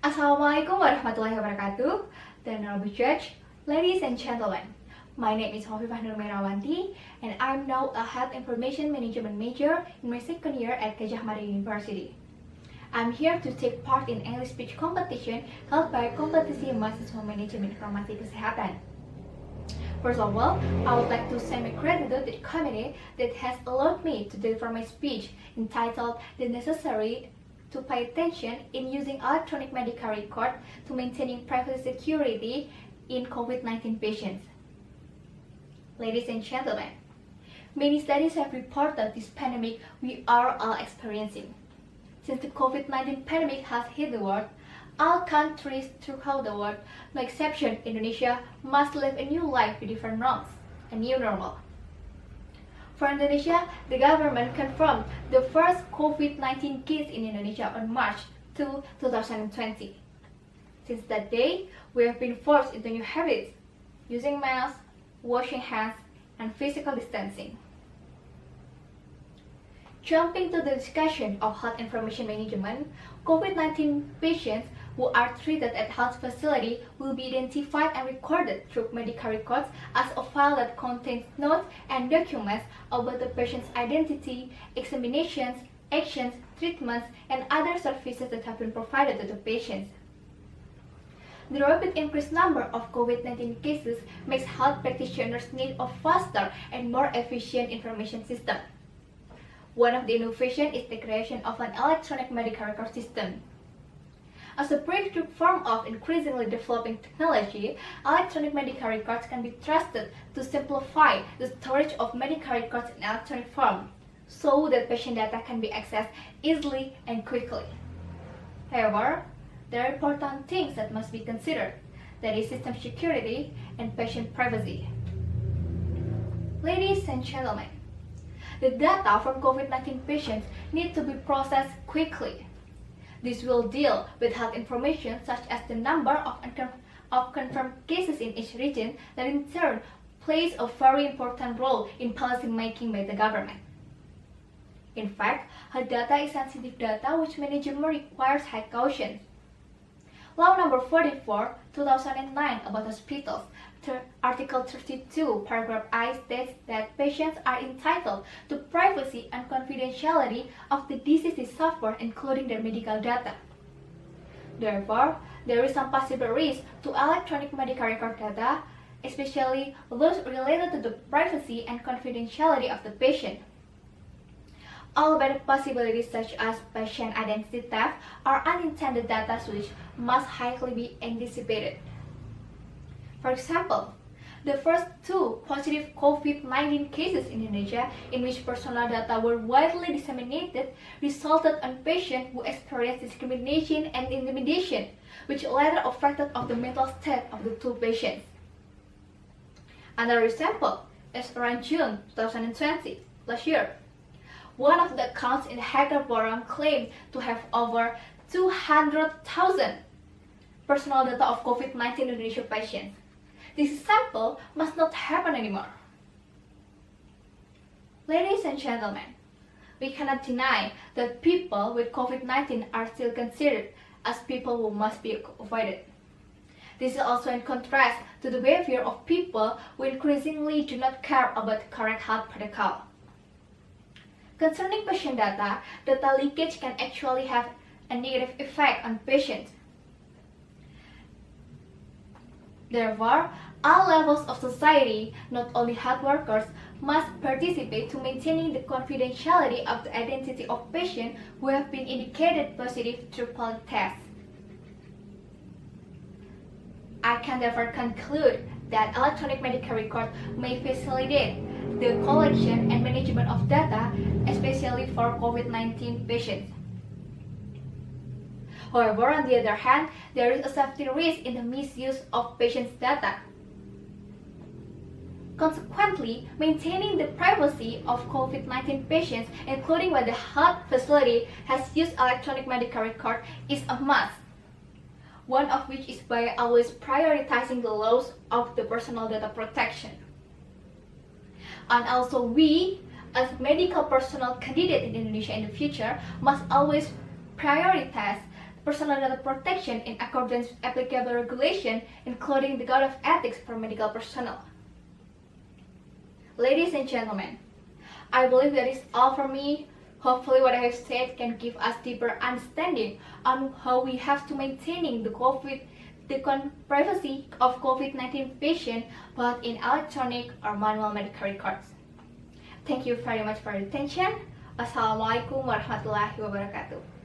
Assalamualaikum warahmatullahi wabarakatuh. The Honorable Judge, ladies and gentlemen, my name is Khofifah Nur and I'm now a Health Information Management major in my second year at Gadjah Mada University. I'm here to take part in English speech competition held by Kompetisi Mahasiswa Manajemen Informasi Kesehatan. First of all, I would like to send my gratitude to the committee that has allowed me to deliver my speech entitled "The Necessary to Pay Attention in Using Electronic Medical Record to Maintaining Privacy Security in COVID-19 Patients." Ladies and gentlemen, many studies have reported this pandemic we are all experiencing. Since the COVID-19 pandemic has hit the world, all countries throughout the world, no exception Indonesia, must live a new life with different norms, a new normal. For Indonesia, the government confirmed the first COVID-19 case in Indonesia on March 2, 2020. Since that day, we have been forced into new habits, using masks, washing hands, and physical distancing. Jumping to the discussion of health information management, COVID-19 patients who are treated at health facility will be identified and recorded through medical records as a file that contains notes and documents about the patient's identity, examinations, actions, treatments, and other services that have been provided to the patients. The rapid increased number of COVID-19 cases makes health practitioners need a faster and more efficient information system. One of the innovations is the creation of an electronic medical record system. As a breakthrough form of increasingly developing technology, electronic medical records can be trusted to simplify the storage of medical records in electronic form, so that patient data can be accessed easily and quickly. However, there are important things that must be considered, that is system security and patient privacy. Ladies and gentlemen, the data from COVID-19 patients need to be processed quickly. This will deal with health information such as the number of confirmed cases in each region that in turn plays a very important role in policy making by the government. In fact, health data is sensitive data which management requires high caution. Law number 44, 2009 about hospitals, Article 32, paragraph I states that patients are entitled to privacy and confidentiality of the diseases suffered, including their medical data. Therefore, there is some possible risk to electronic medical record data, especially those related to the privacy and confidentiality of the patient. All bad possibilities such as patient identity theft or unintended data switch must highly be anticipated. For example, the first two positive COVID-19 cases in Indonesia, in which personal data were widely disseminated, resulted on patients who experienced discrimination and intimidation, which later affected the mental state of the two patients. Another example is around June 2020, last year. One of the accounts in the hacker forum claimed to have over 200,000 personal data of COVID-19 Indonesia patients. This example must not happen anymore. Ladies and gentlemen, we cannot deny that people with COVID-19 are still considered as people who must be avoided. This is also in contrast to the behavior of people who increasingly do not care about the correct health protocol. Concerning patient data, data leakage can actually have a negative effect on patients. Therefore, all levels of society, not only health workers, must participate to maintaining the confidentiality of the identity of patients who have been indicated positive through pola tests. I can therefore conclude that electronic medical record may facilitate the collection and management of data, especially for COVID-19 patients. However, on the other hand, there is a safety risk in the misuse of patients' data. Consequently, maintaining the privacy of COVID-19 patients, including when the health facility has used electronic medical record, is a must. One of which is by always prioritizing the laws of the personal data protection. And also we, as medical personnel candidate in Indonesia in the future, must always prioritize personal data protection in accordance with applicable regulation, including the Code of Ethics for medical personnel. Ladies and gentlemen, I believe that is all for me. Hopefully what I have said can give us deeper understanding on how we have to maintaining the privacy of COVID-19 patient both in electronic or manual medical records. Thank you very much for your attention. Wassalamualaikum warahmatullahi wabarakatuh.